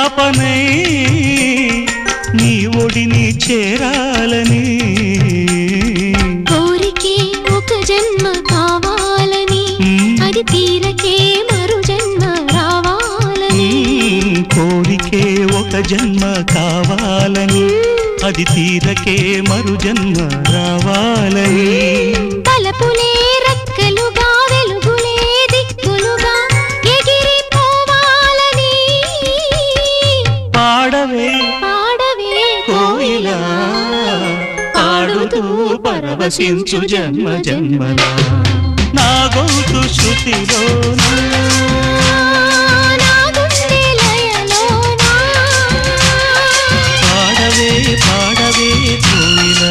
పాపనై నీ ఒడిని చేరాలని కోరికే ఒక జన్మ కావాలని అది తీరకే మరు జన్మ రావాలని కోరికే ఒక జన్మ కావాలని అది తీరకే మరు జన్మ రావాలని తలపులే రెక్కలుగా వెలుగులే దిక్కులుగా ఎగిరిపోవాలని పాడవే పాడవే కోయిలా పాడుతూ పరవశించు జన్మ జన్మలా నా గొంతు శృతిలోనా నా గుండె లయలోనా పాడవే పాడవే